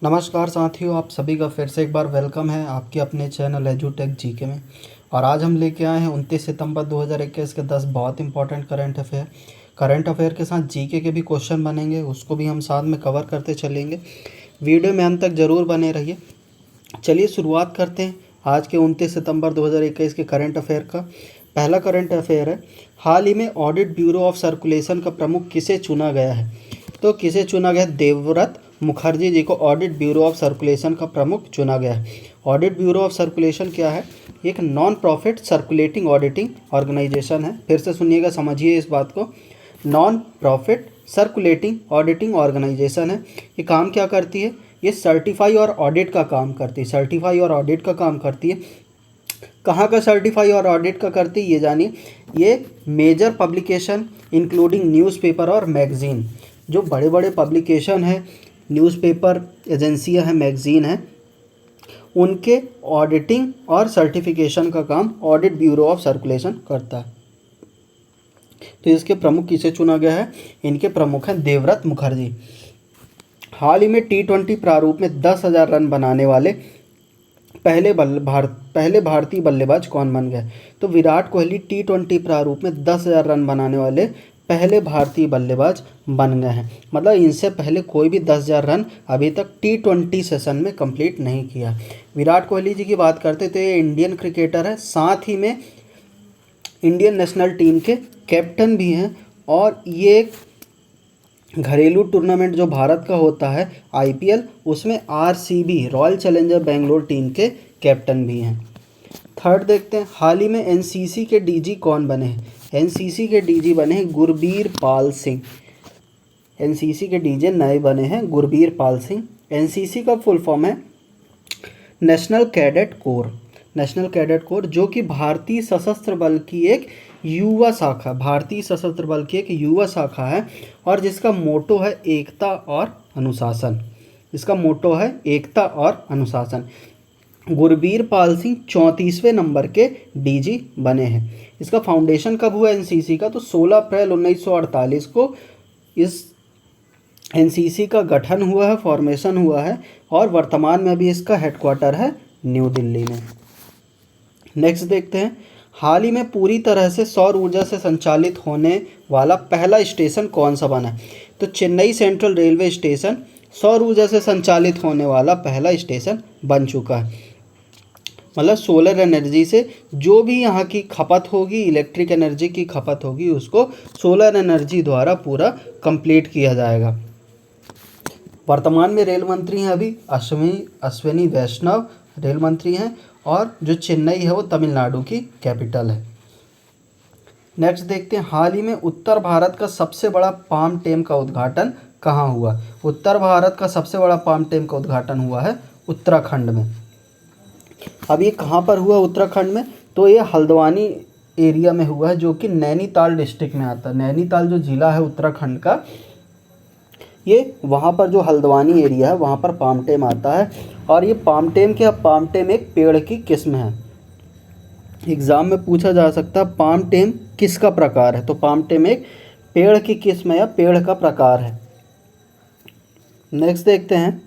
नमस्कार साथियों, आप सभी का फिर से एक बार वेलकम है आपके अपने चैनल एजुटेक जीके में। और आज हम लेके आए हैं 29 सितंबर 2021 के 10 बहुत इंपॉर्टेंट करंट अफेयर के साथ जीके के भी क्वेश्चन बनेंगे, उसको भी हम साथ में कवर करते चलेंगे। वीडियो में अंत तक ज़रूर बने रहिए। चलिए शुरुआत करते हैं आज के 29 सितंबर 2021 के करंट अफेयर का। पहला करंट अफेयर है, हाल ही में ऑडिट ब्यूरो ऑफ सर्कुलेशन का प्रमुख किसे चुना गया है? तो किसे चुना गया? देवव्रत मुखर्जी जी को ऑडिट ब्यूरो ऑफ सर्कुलेशन का प्रमुख चुना गया है। ऑडिट ब्यूरो ऑफ सर्कुलेशन क्या है? एक non profit circulating auditing organization है। फिर से सुनिएगा, समझिए इस बात को। Non profit circulating auditing organization है। ये काम क्या करती है? ये सर्टिफाई और ऑडिट का काम करती है। सर्टिफाई और ऑडिट का काम करती है। कहाँ का सर्टिफाई और ऑडिट का करती है ये जानिए। ये मेजर पब्लिकेशन इंक्लूडिंग न्यूज़पेपर और मैगज़ीन, जो बड़े बड़े पब्लिकेशन हैं, न्यूज़पेपर एजेंसियां हैं, मैगज़ीन हैं, उनके ऑडिटिंग और सर्टिफिकेशन का काम ऑडिट ब्यूरो ऑफ सर्कुलेशन करता है। तो इसके प्रमुख किसे चुना गया है? इनके प्रमुख हैं देवव्रत मुखर्जी। हाल ही में T20 प्रारूप में 10,000 रन बनाने वाले पहले भारतीय बल्लेबाज कौन बन गए? तो विराट कोहली T20 प्रारूप में 10,000 रन बनाने वाले पहले भारतीय बल्लेबाज बन गए हैं। मतलब इनसे पहले कोई भी 10,000 रन अभी तक T20 सेशन में कंप्लीट नहीं किया। विराट कोहली जी की बात करते तो ये इंडियन क्रिकेटर है, साथ ही में इंडियन नेशनल टीम के कैप्टन भी हैं, और ये घरेलू टूर्नामेंट जो भारत का होता है IPL, उसमें RCB royal challenger Bangalore team के कैप्टन भी हैं। थर्ड देखते हैं, हाल ही में NCC के DG कौन बने हैं? NCC के DG बने हैं गुरबीर पाल सिंह। NCC के DG नए बने हैं गुरबीर पाल सिंह। NCC का फुल फॉर्म है national cadet corps. National cadet corps जो कि भारतीय सशस्त्र बल की एक युवा शाखा, भारतीय सशस्त्र बल की एक युवा शाखा है, और जिसका मोटो है एकता और अनुशासन। इसका मोटो है एकता और अनुशासन। गुरबीर पाल सिंह 34वें नंबर के DG बने हैं। इसका फाउंडेशन कब हुआ NCC का? तो 16 अप्रैल 1948 को इस NCC का गठन हुआ है, फॉर्मेशन हुआ है, और वर्तमान में अभी इसका हेडक्वार्टर है न्यू दिल्ली में। नेक्स्ट देखते हैं, हाल ही में पूरी तरह से सौर ऊर्जा से संचालित होने वाला पहला स्टेशन कौन सा बना है? तो चेन्नई सेंट्रल रेलवे स्टेशन सौर ऊर्जा से संचालित होने वाला पहला स्टेशन बन चुका है। मतलब सोलर एनर्जी से जो भी यहाँ की खपत होगी, इलेक्ट्रिक एनर्जी की खपत होगी, उसको सोलर एनर्जी द्वारा पूरा कंप्लीट किया जाएगा। वर्तमान में रेल मंत्री हैं अभी अश्विनी वैष्णव रेल मंत्री हैं, और जो चेन्नई है वो तमिलनाडु की कैपिटल है। नेक्स्ट देखते हैं, हाल ही में उत्तर भारत का सबसे बड़ा पाम टेम का उद्घाटन कहाँ हुआ? उत्तर भारत का सबसे बड़ा पाम टेम का उद्घाटन हुआ है उत्तराखंड में। अब ये कहाँ पर हुआ उत्तराखंड में? तो ये हल्द्वानी एरिया में हुआ है, जो कि नैनीताल डिस्ट्रिक्ट में आता है। नैनीताल जो ज़िला है उत्तराखंड का, ये वहाँ पर जो हल्द्वानी एरिया है वहाँ पर पामटेम आता है। और ये पामटेम क्या? पामटेम एक पेड़ की किस्म है। एग्ज़ाम में पूछा जा सकता है पामटेम किसका प्रकार है? तो पामटेम एक पेड़ की किस्म है या पेड़ का प्रकार है। नेक्स्ट देखते हैं,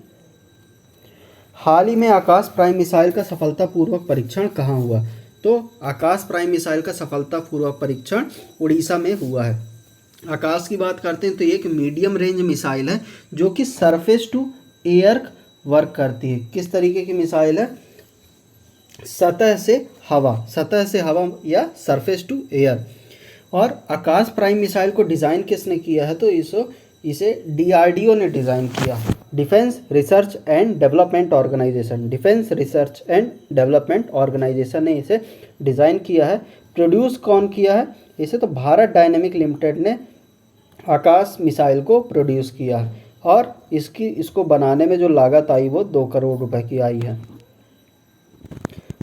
हाल ही में आकाश प्राइम मिसाइल का सफलतापूर्वक परीक्षण कहाँ हुआ? तो आकाश प्राइम मिसाइल का सफलतापूर्वक परीक्षण उड़ीसा में हुआ है। आकाश की बात करते हैं तो एक मीडियम रेंज मिसाइल है, जो कि सरफेस टू एयर वर्क करती है। किस तरीके की मिसाइल है? सतह से हवा या सरफेस टू एयर। और आकाश प्राइम मिसाइल को डिज़ाइन किसने किया है? तो इसे DRDO ने डिज़ाइन किया। Defence research and development organization, defence research and development organization ने इसे डिज़ाइन किया है। प्रोड्यूस कौन किया है इसे? तो भारत डायनेमिक लिमिटेड ने आकाश मिसाइल को प्रोड्यूस किया है, और इसको बनाने में जो लागत आई वो 2 करोड़ रुपए की आई है।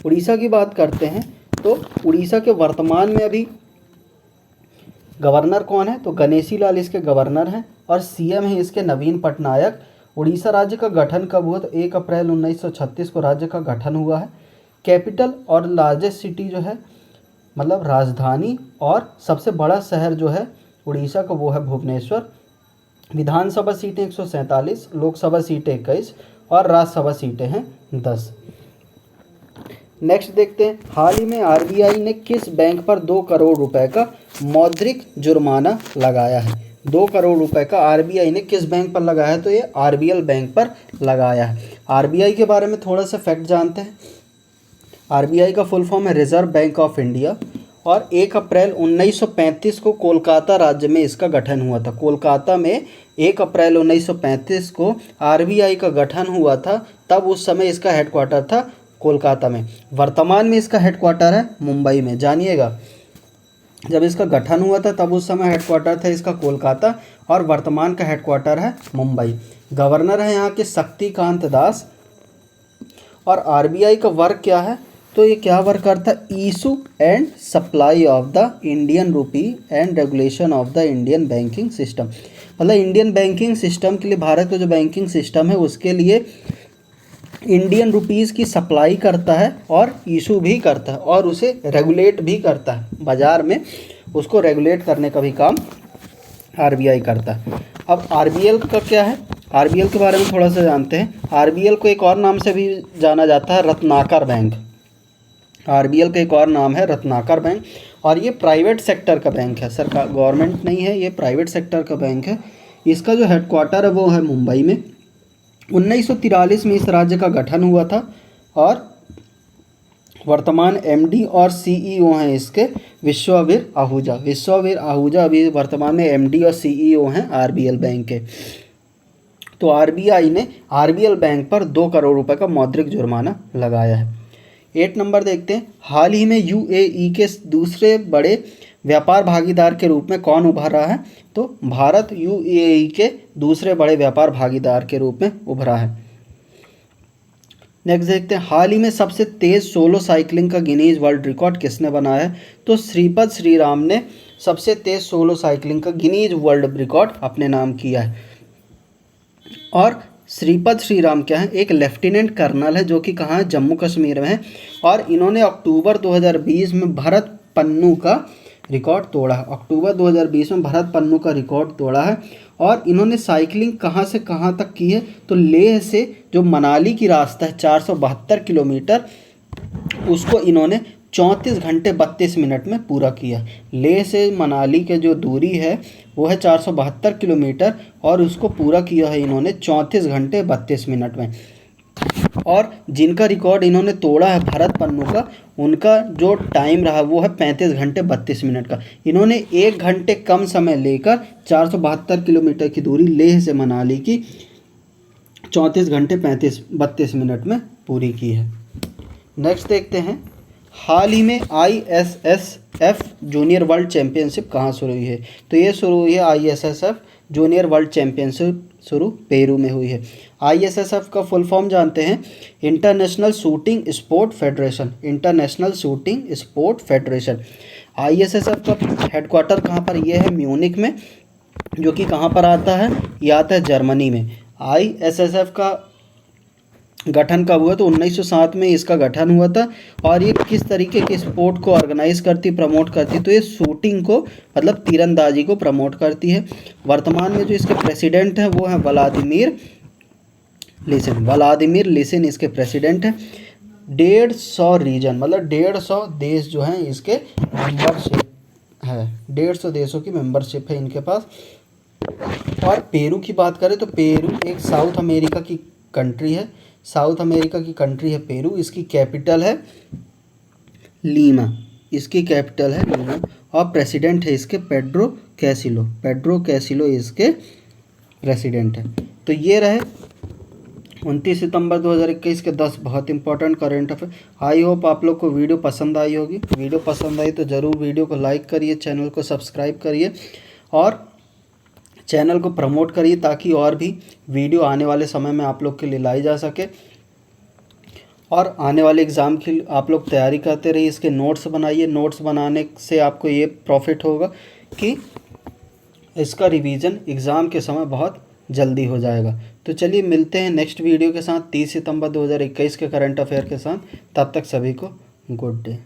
उड़ीसा की बात करते हैं तो उड़ीसा के वर्तमान में अभी गवर्नर कौन है? तो गणेशी लाल इसके गवर्नर हैं, और CM है इसके नवीन पटनायक। उड़ीसा राज्य का गठन कब हुआ? तो 1 अप्रैल 1936 को राज्य का गठन हुआ है। कैपिटल और लार्जेस्ट सिटी जो है, मतलब राजधानी और सबसे बड़ा शहर जो है उड़ीसा का, वो है भुवनेश्वर। विधानसभा सीटें 147, लोकसभा सीटें 21, और राज्यसभा सीटें हैं 10। नेक्स्ट देखते हैं, हाल ही में आरबीआई ने किस बैंक पर 2 करोड़ रुपए का मौद्रिक जुर्माना लगाया है। 2 करोड़ रुपए का आरबीआई ने किस बैंक पर लगाया है, तो ये आरबीएल बैंक पर लगाया है। आरबीआई के बारे में थोड़ा सा फैक्ट जानते हैं। आरबीआई का फुल फॉर्म है रिजर्व बैंक ऑफ इंडिया, और 1 अप्रैल 1935 को कोलकाता राज्य में इसका गठन हुआ था। कोलकाता में 1 अप्रैल 1935 को आरबीआई का गठन हुआ था, तब उस समय इसका हेडक्वार्टर था कोलकाता में। वर्तमान में इसका हेडक्वार्टर है मुंबई में, जानिएगा। जब इसका गठन हुआ था तब उस समय हेडक्वार्टर था इसका कोलकाता, और वर्तमान का हेडक्वार्टर है मुंबई। गवर्नर है यहाँ के शक्तिकांत दास। और आरबीआई का वर्क क्या है, तो ये क्या वर्क करता है, issue and supply of the Indian rupee and regulation of the Indian banking system. मतलब इंडियन बैंकिंग सिस्टम के लिए, भारत का जो बैंकिंग सिस्टम है उसके लिए इंडियन रुपीज़ की सप्लाई करता है और इशू भी करता है, और उसे रेगुलेट भी करता है। बाज़ार में उसको रेगुलेट करने का भी काम आरबीआई करता है। अब आरबीएल का क्या है, आरबीएल के बारे में थोड़ा सा जानते हैं। आरबीएल को एक और नाम से भी जाना जाता है, रत्नाकर बैंक। आरबीएल का एक और नाम है रत्नाकर बैंक, और ये प्राइवेट सेक्टर का बैंक है, सरकार गवर्नमेंट नहीं है, ये प्राइवेट सेक्टर का बैंक है। इसका जो हेडक्वार्टर है वो है मुंबई में। 1943 में इस राज्य का गठन हुआ था, और वर्तमान एमडी और सीईओ हैं इसके विश्ववीर आहूजा। विश्ववीर आहूजा अभी वर्तमान में एमडी और सीईओ हैं आरबीएल बैंक के। तो आरबीआई ने आरबीएल बैंक पर 2 करोड़ रुपए का मौद्रिक जुर्माना लगाया है। 8 नंबर देखते हैं, हाल ही में यूएई के दूसरे बड़े व्यापार भागीदार के रूप में कौन उभर रहा है, तो भारत यूएई के दूसरे बड़े व्यापार भागीदार के रूप में उभरा है। नेक्स्ट देखते हैं, हाल ही में सबसे तेज़ सोलो साइकिलिंग का गिनीज वर्ल्ड रिकॉर्ड किसने बनाया है, तो श्रीपद श्रीराम ने सबसे तेज़ सोलो साइकिलिंग का गिनीज वर्ल्ड रिकॉर्ड अपने नाम किया है। और श्रीपद श्रीराम क्या है, एक लेफ्टिनेंट कर्नल है जो कि कहाँ है, जम्मू कश्मीर में है, और इन्होंने अक्टूबर 2020 में भरत पन्नू का रिकॉर्ड तोड़ा है। अक्टूबर 2020 में भरत पन्नू का रिकॉर्ड तोड़ा है। और इन्होंने साइकिलिंग कहाँ से कहाँ तक की है, तो लेह से जो मनाली की रास्ता है 472 किलोमीटर, उसको इन्होंने 34 घंटे 32 मिनट में पूरा किया। लेह से मनाली के जो दूरी है वो है 472 किलोमीटर, और उसको पूरा किया है इन्होंने 34 घंटे 32 मिनट में। और जिनका रिकॉर्ड इन्होंने तोड़ा है भरत पन्नू का, उनका जो टाइम रहा वो है 35 घंटे 32 मिनट का। इन्होंने 1 घंटे कम समय लेकर 472 किलोमीटर की दूरी लेह से मनाली की 34 घंटे 32 मिनट में पूरी की है। नेक्स्ट देखते हैं, हाल ही में ISSF जूनियर वर्ल्ड चैम्पियनशिप कहाँ शुरू हुई है, तो ये शुरू हुई है ISSF जूनियर वर्ल्ड चैम्पियनशिप शुरू पेरू में हुई है। ISSF का फुल फॉर्म जानते हैं, international shooting sport federation. International shooting sport federation. ISSF का हेडक्वार्टर कहाँ पर, ये है म्यूनिक में, जो कि कहाँ पर आता है, ये आता है जर्मनी में। ISSF का गठन कब हुआ, तो 1907 में इसका गठन हुआ था। और ये किस तरीके के स्पोर्ट को ऑर्गेनाइज करती, प्रमोट करती, तो ये शूटिंग को मतलब तीरंदाजी को प्रमोट करती है। वर्तमान में जो इसके प्रेसिडेंट हैं वो हैं व्लादिमीर लिसिन इसके प्रेसिडेंट हैं। 150 रीजन मतलब 150 देश जो हैं इसके मेंबरशिप है, 150 देशों की मेंबरशिप है इनके पास। और पेरू की बात करें तो पेरू एक साउथ अमेरिका की कंट्री है, साउथ अमेरिका की कंट्री है पेरू। इसकी कैपिटल है लीमा, और प्रेसिडेंट है इसके पेड्रो कैसिलो इसके प्रेसिडेंट है। तो ये रहे 29 सितंबर 2021 के 10 बहुत important current affair. I hope आप लोग को वीडियो पसंद आई होगी। वीडियो पसंद आई तो ज़रूर वीडियो को लाइक करिए, चैनल को सब्सक्राइब करिए और चैनल को प्रमोट करिए, ताकि और भी वीडियो आने वाले समय में आप लोग के लिए लाई जा सके। और आने वाले एग्ज़ाम की आप लोग तैयारी करते रहिए, इसके नोट्स बनाइए। नोट्स बनाने से आपको ये प्रॉफिट होगा कि इसका रिवीजन एग्ज़ाम के समय बहुत जल्दी हो जाएगा। तो चलिए मिलते हैं नेक्स्ट वीडियो के साथ 30 सितंबर 2021 के करंट अफेयर के साथ। तब तक सभी को गुड डे।